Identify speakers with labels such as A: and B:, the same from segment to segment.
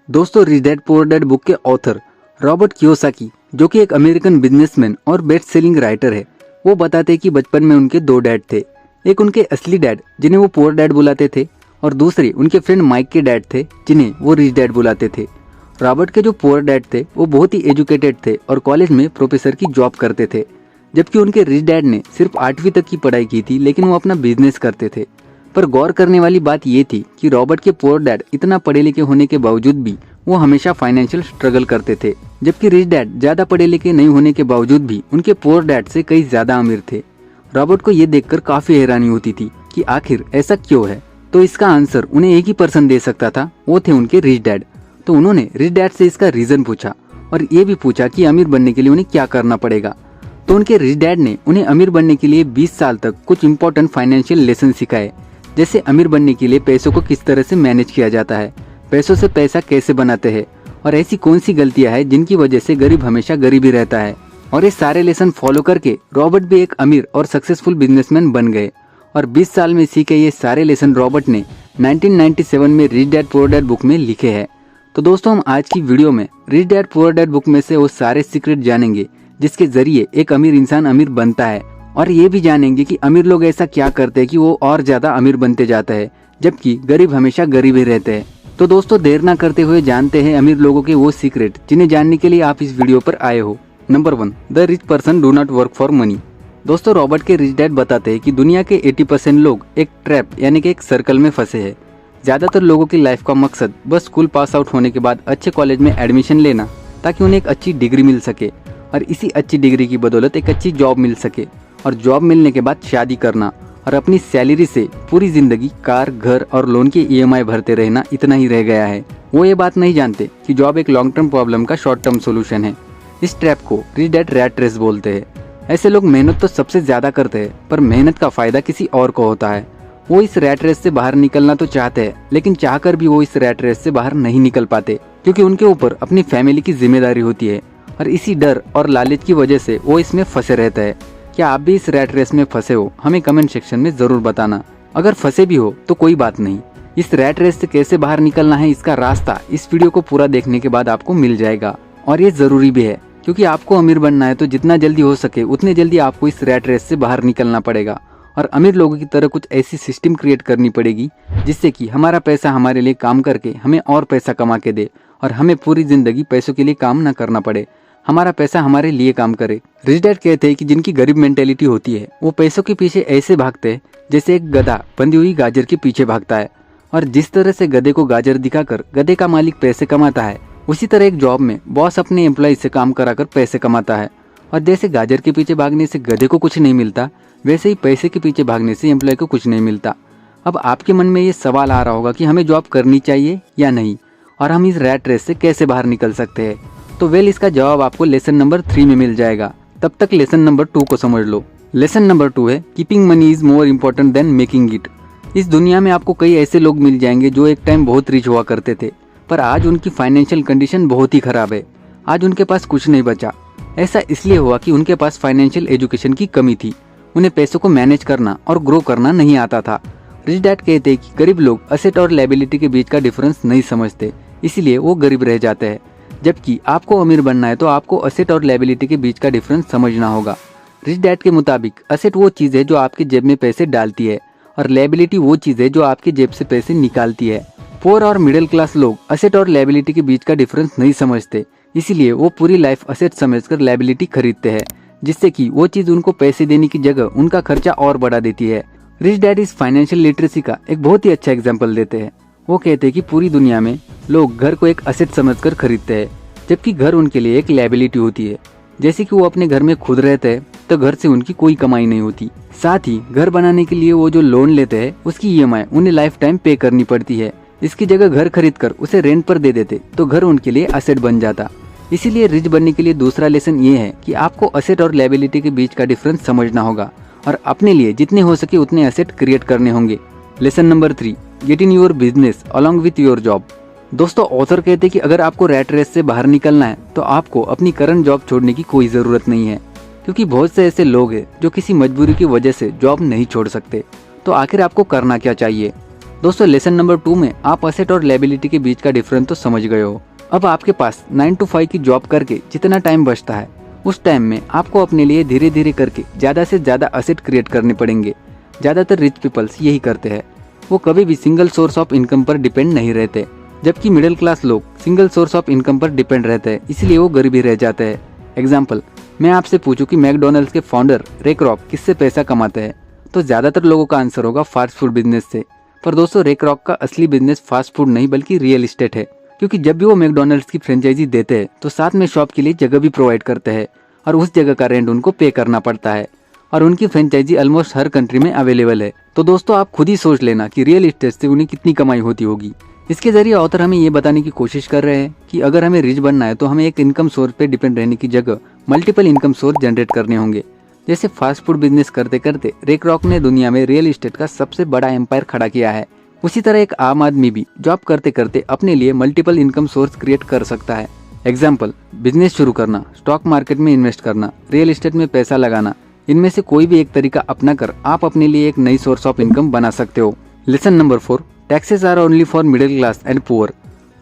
A: दोस्तों, rich dad poor dad book के author Robert Kiyosaki, जो कि एक अमेरिकन बिजनेसमैन और बेस्ट सेलिंग राइटर है, वो बताते हैं कि बचपन में उनके दो डैड थे। एक उनके असली डैड जिन्हें वो पुअर डैड बुलाते थे, और दूसरे उनके फ्रेंड माइक के डैड थे जिन्हें वो रिच डैड बुलाते थे। रॉबर्ट के जो पुअर डैड थे वो बहुत ही एजुकेटेड थे और कॉलेज में प्रोफेसर की जॉब करते थे, जबकि उनके रिच डैड ने सिर्फ 8वीं तक की पढ़ाई की थी, लेकिन वो अपना बिजनेस करते थे। पर गौर करने वाली बात ये थी कि रॉबर्ट के पुअर डैड इतना पढ़े लिखे होने के बावजूद भी वो हमेशा फाइनेंशियल स्ट्रगल करते थे, जबकि रिच डैड ज्यादा पढ़े लिखे नहीं होने के बावजूद भी उनके पुअर डैड से कई ज्यादा अमीर थे। रॉबर्ट को ये देखकर काफी हैरानी होती थी कि आखिर ऐसा क्यों है। तो इसका आंसर उन्हें एक ही पर्सन दे सकता था, वो थे उनके रिच डैड। तो उन्होंने रिच डैड से इसका रीजन पूछा और ये भी पूछा कि अमीर बनने के लिए उन्हें क्या करना पड़ेगा। तो उनके रिच डैड ने उन्हें अमीर बनने के लिए 20 साल तक कुछ इंपॉर्टेंट फाइनेंशियल लेसन सिखाए, जैसे अमीर बनने के लिए पैसों को किस तरह से मैनेज किया जाता है, पैसों से पैसा कैसे बनाते हैं, और ऐसी कौन सी गलतियां हैं जिनकी वजह से गरीब हमेशा गरीब ही रहता है। और ये सारे लेसन फॉलो करके रॉबर्ट भी एक अमीर और सक्सेसफुल बिजनेसमैन बन गए। और 20 साल में सीखे ये सारे लेसन रॉबर्ट ने 1997 में rich dad poor dad book में लिखे हैं। तो दोस्तों, हम आज की वीडियो में rich dad poor dad book में से वो सारे सीक्रेट जानेंगे जिसके जरिए एक अमीर इंसान अमीर बनता है, और ये भी जानेंगे कि अमीर लोग ऐसा क्या करते हैं कि वो और ज्यादा अमीर बनते जाते हैं, जबकि गरीब हमेशा गरीब ही रहते हैं। तो दोस्तों, देर ना करते हुए जानते हैं अमीर लोगों के वो सीक्रेट जिन्हें जानने के लिए आप इस वीडियो पर आए हो। Number 1, the rich person do not work for money. दोस्तों, रॉबर्ट के रिच डैड बताते हैं कि दुनिया के 80% लोग एक ट्रैप यानी कि एक सर्कल में फंसे हैं। ज्यादातर लोगों की लाइफ का मकसद बस स्कूल पास आउट होने के बाद अच्छे कॉलेज में एडमिशन लेना, ताकि उन्हें एक अच्छी डिग्री मिल सके, और इसी अच्छी डिग्री की बदौलत एक अच्छी जॉब मिल सके, और जॉब मिलने के बाद शादी करना और अपनी सैलरी से पूरी जिंदगी कार, घर और लोन की EMI भरते रहना, इतना ही रह गया है। वो ये बात नहीं जानते कि जॉब एक लॉन्ग टर्म प्रॉब्लम का शॉर्ट टर्म सोल्यूशन है। इस ट्रैप को रिच डैड रैट रेस बोलते हैं। ऐसे लोग मेहनत तो सबसे ज्यादा करते हैं, पर मेहनत का फायदा किसी और को होता है। वो इस रैट रेस से बाहर निकलना तो चाहते हैं, लेकिन चाहकर भी वो इस रैट रेस से बाहर नहीं निकल पाते, क्योंकि उनके ऊपर अपनी फैमिली की जिम्मेदारी होती है, और इसी डर और लालच की वजह से वो इसमें फंसे रहते हैं। क्या आप भी इस रैट रेस में फंसे हो? हमें कमेंट सेक्शन में जरूर बताना। अगर फंसे भी हो तो कोई बात नहीं, इस रैट रेस से कैसे बाहर निकलना है इसका रास्ता इस वीडियो को पूरा देखने के बाद आपको मिल जाएगा। और ये जरूरी भी है, क्योंकि आपको अमीर बनना है तो जितना जल्दी हो सके उतने जल्दी आपको इस रैट रेस से बाहर निकलना पड़ेगा, और अमीर लोगों की तरह कुछ ऐसी सिस्टम क्रिएट करनी पड़ेगी जिससे कि हमारा पैसा हमारे लिए काम करके हमें और पैसा कमा के दे, और हमें पूरी जिंदगी पैसों के लिए काम न करना पड़े, हमारा पैसा हमारे लिए काम करे। रिच डैड कहते हैं कि जिनकी गरीब मेंटेलिटी होती है वो पैसों के पीछे ऐसे भागते हैं जैसे एक गधा बंधी हुई गाजर के पीछे भागता है, और जिस तरह से गधे को गाजर दिखाकर गधे का मालिक पैसे कमाता है, उसी तरह एक जॉब में बॉस अपने एम्प्लॉय से काम कराकर पैसे कमाता है। और जैसे गाजर के पीछे भागने से गधे को कुछ नहीं मिलता, वैसे ही पैसे के पीछे भागने से एम्प्लॉय को कुछ नहीं मिलता। अब आपके मन में ये सवाल आ रहा होगा कि हमें जॉब करनी चाहिए या नहीं, और हम इस रैट रेस से कैसे बाहर निकल सकते हैं। तो इसका जवाब आपको लेसन नंबर 3 में मिल जाएगा। तब तक लेसन नंबर 2 को समझ लो। लेसन नंबर 2 है, keeping money is more important then making it. इस दुनिया में आपको कई ऐसे लोग मिल जाएंगे जो एक टाइम बहुत रिच हुआ करते थे, पर आज उनकी फाइनेंशियल कंडीशन बहुत ही खराब है। आज उनके पास कुछ नहीं बचा। ऐसा इसलिए हुआ कि उनके पास फाइनेंशियल एजुकेशन की कमी थी। उन्हें पैसों को मैनेज करना और ग्रो करना नहीं आता था। रिच डैड कहते हैं कि गरीब लोग असेट और लायबिलिटी के बीच का डिफरेंस नहीं समझते, इसीलिए वो गरीब रह जाते हैं। जबकि आपको अमीर बनना है तो आपको असेट और लायबिलिटी के बीच का डिफरेंस समझना होगा। रिच डैड के मुताबिक असेट वो चीज है जो आपकी जेब में पैसे डालती है, और लायबिलिटी वो चीज है जो आपकी जेब से पैसे निकालती है। पुअर और मिडिल क्लास लोग असेट और लायबिलिटी के बीच का डिफरेंस नहीं समझते, इसीलिए वो पूरी लाइफ असेट समझकर लायबिलिटी खरीदते हैं, जिससे कि वो चीज उनको पैसे देने की जगह उनका खर्चा और बढ़ा देती है। रिच डैड इस फाइनेंशियल लिटरेसी का एक बहुत ही अच्छा एग्जाम्पल देते हैं। वो कहते हैं कि पूरी दुनिया में लोग घर को एक असेट समझकर खरीदते हैं, जबकि घर उनके लिए एक लायबिलिटी होती है। जैसे कि वो अपने घर में खुद रहते हैं तो घर से उनकी कोई कमाई नहीं होती। साथ ही घर बनाने के लिए वो जो लोन लेते हैं उसकी EMI उन्हें लाइफ टाइम पे करनी पड़ती है। इसकी जगह घर खरीद कर उसे रेंट पर दे देते तो घर उनके लिए असेट बन जाता। इसीलिए रिच बनने के लिए दूसरा लेसन ये है कि आपको असेट और लायबिलिटी के बीच का डिफरेंस समझना होगा, और अपने लिए जितने हो सके उतने असेट क्रिएट करने होंगे। Lesson number 3, get in your business along with your job. दोस्तों, ऑथर कहते हैं कि अगर आपको रैट रेस से बाहर निकलना है तो आपको अपनी करंट जॉब छोड़ने की कोई जरूरत नहीं है, क्योंकि बहुत से ऐसे लोग हैं जो किसी मजबूरी की वजह से जॉब नहीं छोड़ सकते। तो आखिर आपको करना क्या चाहिए? दोस्तों लेसन नंबर 2 में आप असेट और लायबिलिटी के बीच का डिफरेंस तो समझ गए हो। अब आपके पास 9 to 5 की जॉब करके जितना टाइम बचता है उस टाइम में आपको अपने लिए धीरे धीरे करके ज़्यादा से ज़्यादा असेट क्रिएट करने पड़ेंगे। ज़्यादातर रिच पीपल्स यही करते हैं, वो कभी भी सिंगल सोर्स ऑफ इनकम पर डिपेंड नहीं रहते, जबकि मिडिल क्लास लोग सिंगल सोर्स ऑफ इनकम पर डिपेंड रहते हैं, इसलिए वो गरीबी रह जाते हैं। एग्जाम्पल, मैं आपसे पूछूं कि मैकडोनल्ड्स के फाउंडर रे क्रॉक किससे पैसा कमाते हैं, तो ज़्यादातर लोगों का आंसर होगा फास्ट फूड बिजनेस से। पर दोस्तों रे क्रॉक का असली बिजनेस फास्ट फूड नहीं बल्कि रियल एस्टेट है, क्योंकि जब भी वो मैकडोनल्ड्स की फ्रेंचाइजी देते हैं तो साथ में शॉप के लिए जगह भी प्रोवाइड करते हैं और उस जगह का रेंट उनको पे करना पड़ता है, और उनकी फ्रेंचाइजी ऑलमोस्ट हर कंट्री में अवेलेबल है। तो दोस्तों आप खुद ही सोच लेना कि रियल एस्टेट से उन्हें कितनी कमाई होती होगी। इसके जरिए ऑथर हमें ये बताने की कोशिश कर रहे हैं कि अगर हमें रिच बनना है तो हमें एक इनकम सोर्स पे डिपेंड रहने की जगह मल्टीपल इनकम सोर्स जनरेट करने होंगे। जैसे फास्ट फूड बिजनेस करते करते रे क्रॉक ने दुनिया में रियल एस्टेट का सबसे बड़ा एम्पायर खड़ा किया है, उसी तरह एक आम आदमी भी जॉब करते करते अपने लिए मल्टीपल इनकम सोर्स क्रिएट कर सकता है। एग्जाम्पल, बिजनेस शुरू करना, स्टॉक मार्केट में इन्वेस्ट करना, रियल एस्टेट में पैसा लगाना, इनमें से कोई भी एक तरीका अपना कर आप अपने लिए एक नई सोर्स ऑफ इनकम बना सकते हो। Lesson number 4, taxes are only for middle class and poor.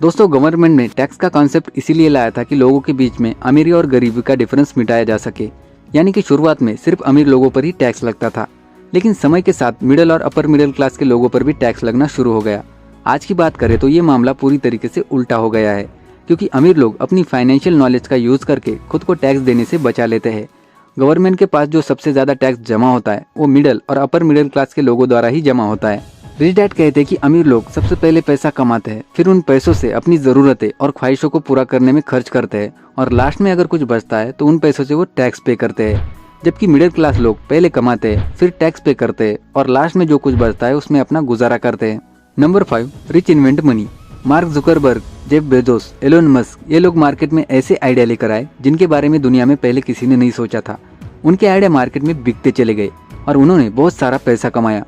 A: दोस्तों गवर्नमेंट ने टैक्स का कॉन्सेप्ट इसीलिए लाया था कि लोगों के बीच में अमीरी और गरीबी का डिफरेंस मिटाया जा सके। यानी कि शुरुआत में सिर्फ अमीर लोगों पर ही टैक्स लगता था, लेकिन समय के साथ मिडिल और अपर मिडिल क्लास के लोगों पर भी टैक्स लगना शुरू हो गया। आज की बात करें तो ये मामला पूरी तरीके से उल्टा हो गया है, क्योंकि अमीर लोग अपनी फाइनेंशियल नॉलेज का यूज करके खुद को टैक्स देने से बचा लेते हैं। गवर्नमेंट के पास जो सबसे ज्यादा टैक्स जमा होता है वो मिडिल और अपर मिडिल क्लास के लोगों द्वारा ही जमा होता है। रिच डैड कहते हैं कि अमीर लोग सबसे पहले पैसा कमाते हैं, फिर उन पैसों से अपनी जरूरतें और ख्वाहिशों को पूरा करने में खर्च करते हैं, और लास्ट में अगर कुछ बचता है तो उन पैसों से वो टैक्स पे करते हैं। जबकि मिडिल क्लास लोग पहले कमाते हैं, फिर टैक्स पे करते हैं, और लास्ट में जो कुछ बचता है उसमें अपना गुजारा करते हैं। Number 5, rich invent money. Mark Zuckerberg, Jeff Bezos, Elon Musk, ये लोग मार्केट में ऐसे आइडिया लेकर आए जिनके बारे में दुनिया में पहले किसी ने नहीं सोचा था। उनके आइडिया मार्केट में बिकते चले गए और उन्होंने बहुत सारा पैसा कमाया।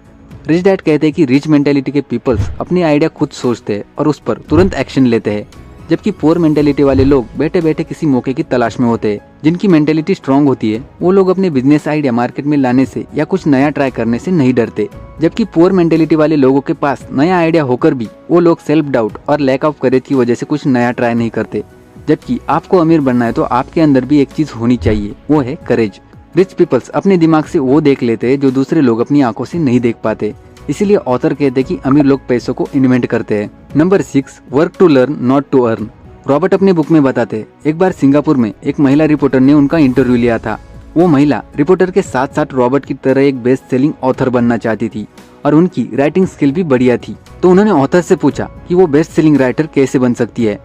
A: रिच डैड कहते हैं कि रिच मेंटेलिटी के पीपल्स अपने आइडिया खुद सोचते हैं और उस पर तुरंत एक्शन लेते हैं, जबकि पुअर मेंटेलिटी वाले लोग बैठे बैठे किसी मौके की तलाश में होते हैं। जिनकी मेंटेलिटी स्ट्रांग होती है वो लोग अपने बिजनेस आइडिया मार्केट में लाने से या कुछ नया ट्राई करने से नहीं डरते, जबकि पुअर मेंटेलिटी वाले लोगों के पास नया आइडिया होकर भी वो लोग सेल्फ डाउट और लैक ऑफ करेज की वजह से कुछ नया ट्राई नहीं करते। जबकि आपको अमीर बनना है तो आपके अंदर भी एक चीज होनी चाहिए, वो है करेज। रिच पीपल्स अपने दिमाग से वो देख लेते हैं जो दूसरे लोग अपनी आंखों से नहीं देख पाते, इसीलिए ऑथर कहते हैं कि अमीर लोग पैसों को इन्वेंट करते हैं। Number 6, work to learn not to earn. Robert अपने बुक में बताते हैं, एक बार सिंगापुर में एक महिला रिपोर्टर ने उनका इंटरव्यू लिया था। वो महिला रिपोर्टर के साथ साथ रॉबर्ट की तरह एक बेस्ट सेलिंग ऑथर बनना चाहती थी और उनकी राइटिंग स्किल भी बढ़िया थी। तो उन्होंने ऑथर से पूछा कि वो बेस्ट सेलिंग राइटर कैसे बन सकती है।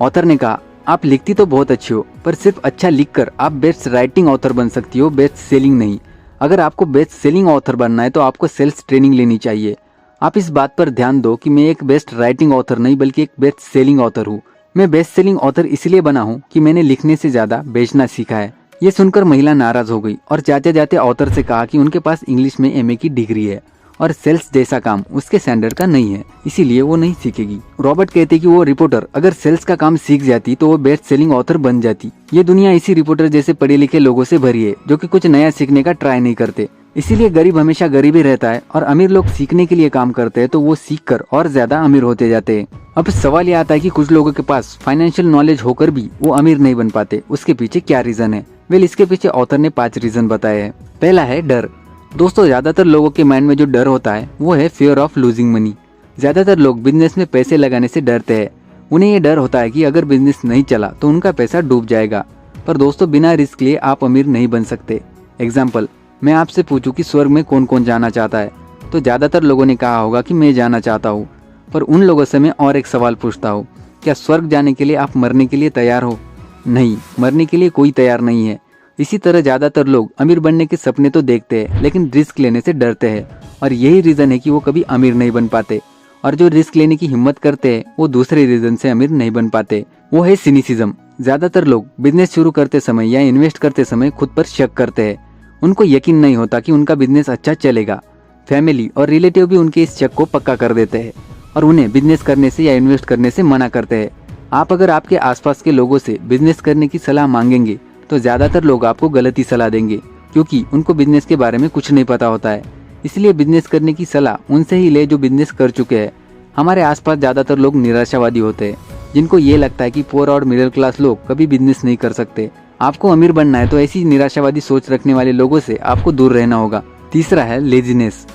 A: ऑथर ने कहा, आप लिखती तो बहुत अच्छी हो, पर सिर्फ अच्छा लिखकर आप बेस्ट राइटिंग ऑथर बन सकती हो, बेस्ट सेलिंग नहीं। अगर आपको बेस्ट सेलिंग ऑथर बनना है तो आपको सेल्स ट्रेनिंग लेनी चाहिए। आप इस बात पर ध्यान दो कि मैं एक बेस्ट राइटिंग ऑथर नहीं बल्कि एक बेस्ट सेलिंग ऑथर हूँ। मैं बेस्ट सेलिंग ऑथर इसलिए बना हूँ कि मैंने लिखने से ज्यादा बेचना सीखा है। ये सुनकर महिला नाराज हो गई और जाते जाते ऑथर से कहा कि उनके पास इंग्लिश में एमए की डिग्री है और सेल्स जैसा काम उसके स्टैंडर्ड का नहीं है, इसीलिए वो नहीं सीखेगी। रॉबर्ट कहते कि वो रिपोर्टर अगर सेल्स का काम सीख जाती तो वो बेस्ट सेलिंग ऑथर बन जाती। ये दुनिया इसी रिपोर्टर जैसे पढ़े लिखे लोगों से भरी है जो कि कुछ नया सीखने का ट्राई नहीं करते। इसीलिए गरीब हमेशा गरीब ही रहता है और अमीर लोग सीखने के लिए काम करते हैं तो वो सीख कर और ज्यादा अमीर होते जाते हैं। अब सवाल ये आता है कि कुछ लोगों के पास फाइनेंशियल नॉलेज होकर भी वो अमीर नहीं बन पाते, उसके पीछे क्या रीजन है? वेल, इसके पीछे ऑथर ने 5 रीजन बताए हैं। पहला है डर। दोस्तों ज्यादातर लोगों के माइंड में जो डर होता है वो है फियर ऑफ लूजिंग मनी। ज्यादातर लोग बिजनेस में पैसे लगाने से डरते हैं। उन्हें ये डर होता है कि अगर बिजनेस नहीं चला तो उनका पैसा डूब जाएगा। पर दोस्तों बिना रिस्क लिए आप अमीर नहीं बन सकते। एग्जाम्पल, मैं आपसे पूछूं कि स्वर्ग में कौन कौन जाना चाहता है तो ज्यादातर लोगों ने कहा होगा कि मैं जाना चाहता हूँ। पर उन लोगों से मैं और एक सवाल पूछता हूँ, क्या स्वर्ग जाने के लिए आप मरने के लिए तैयार हो? नहीं, मरने के लिए कोई तैयार नहीं है। इसी तरह ज्यादातर लोग अमीर बनने के सपने तो देखते हैं लेकिन रिस्क लेने से डरते हैं और यही रीजन है कि वो कभी अमीर नहीं बन पाते। और जो रिस्क लेने की हिम्मत करते हैं वो दूसरे रीजन से अमीर नहीं बन पाते, वो है सिनिसिज्म। ज्यादातर लोग बिजनेस शुरू करते समय या इन्वेस्ट करते समय खुद पर शक करते हैं। उनको यकीन नहीं होता कि उनका बिजनेस अच्छा चलेगा। फैमिली और रिलेटिव भी उनके इस शक को पक्का कर देते हैं और उन्हें बिजनेस करने से या इन्वेस्ट करने से मना करते हैं। आप अगर आपके आसपास के लोगों से बिजनेस करने की सलाह मांगेंगे तो ज्यादातर लोग आपको गलत ही सलाह देंगे, क्योंकि उनको बिजनेस के बारे में कुछ नहीं पता होता है। इसलिए बिजनेस करने की सलाह उनसे ही ले जो बिजनेस कर चुके हैं हमारे आसपास ज्यादातर लोग निराशावादी होते हैं, जिनको ये लगता है कि पुअर और मिडिल क्लास लोग कभी बिजनेस नहीं कर सकते। आपको अमीर बनना है तो ऐसी निराशावादी सोच रखने वाले लोगों से आपको दूर रहना होगा। तीसरा है लेजीनेस।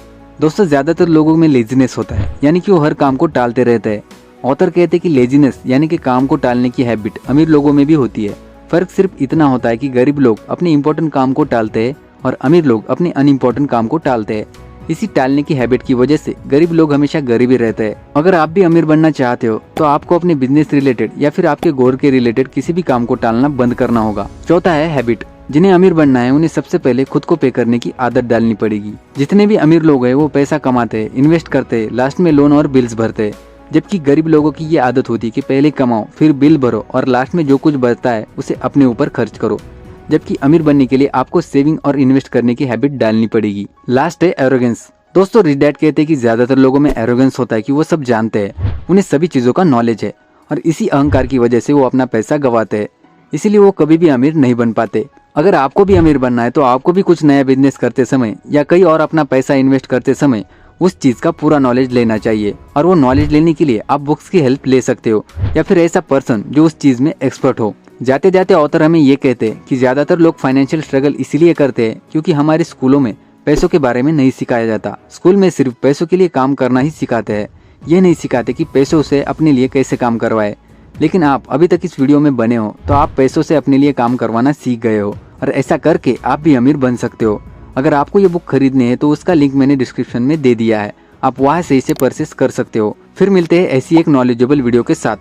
A: दोस्तों, ज्यादातर लोगों में लेजीनेस होता है, यानी कि वो हर काम को टालते रहते हैं। ऑथर कहते हैं कि लेजीनेस यानी कि काम को टालने की हैबिट अमीर लोगों में भी होती है। फर्क सिर्फ इतना होता है कि गरीब लोग अपने इंपॉर्टेंट काम को टालते हैं और अमीर लोग अपने अनइम्पोर्टेंट काम को टालते हैं। इसी टालने की हैबिट की वजह से गरीब लोग हमेशा गरीब ही रहते हैं। अगर आप भी अमीर बनना चाहते हो तो आपको अपने बिजनेस रिलेटेड या फिर आपके गोल के रिलेटेड किसी भी काम को टालना बंद करना होगा। चौथा है हैबिट। जिन्हें अमीर बनना है उन्हें सबसे पहले खुद को पे करने की आदत डालनी पड़ेगी। जितने भी अमीर लोग हैं वो पैसा कमाते हैं, इन्वेस्ट करते हैं, लास्ट में लोन और बिल्स भरते हैं। जबकि गरीब लोगों की ये आदत होती है कि पहले कमाओ, फिर बिल भरो और लास्ट में जो कुछ बचता है उसे अपने ऊपर खर्च करो। जबकि अमीर बनने के लिए आपको सेविंग और इन्वेस्ट करने की हैबिट डालनी पड़ेगी। लास्ट है एरोगेंस। दोस्तों, रिच डैड कहते हैं कि ज्यादातर लोगों में एरोगेंस होता है कि वो सब जानते हैं, उन्हें सभी चीजों का नॉलेज है और इसी अहंकार की वजह से वो अपना पैसा गंवाते हैं, इसीलिए वो कभी भी अमीर नहीं बन पाते। अगर आपको भी अमीर बनना है तो आपको भी कुछ नया बिजनेस करते समय या कहीं और अपना पैसा इन्वेस्ट करते समय उस चीज का पूरा नॉलेज लेना चाहिए। और वो नॉलेज लेने के लिए आप बुक्स की हेल्प ले सकते हो या फिर ऐसा पर्सन जो उस चीज में एक्सपर्ट हो। जाते जाते ऑथर हमें ये कहते हैं कि ज्यादातर लोग फाइनेंशियल स्ट्रगल इसीलिए करते हैं क्योंकि हमारे स्कूलों में पैसों के बारे में नहीं सिखाया जाता। स्कूल में सिर्फ पैसों के लिए काम करना ही सिखाते हैं, ये नहीं सिखाते कि पैसों से अपने लिए कैसे काम करवाए। लेकिन आप अभी तक इस वीडियो में बने हो तो आप पैसों से अपने लिए काम करवाना सीख गए हो और ऐसा करके आप भी अमीर बन सकते हो। अगर आपको ये बुक खरीदनी है तो उसका लिंक मैंने डिस्क्रिप्शन में दे दिया है, आप वहाँ से इसे परचेस कर सकते हो। फिर मिलते हैं ऐसी एक नॉलेजेबल वीडियो के साथ।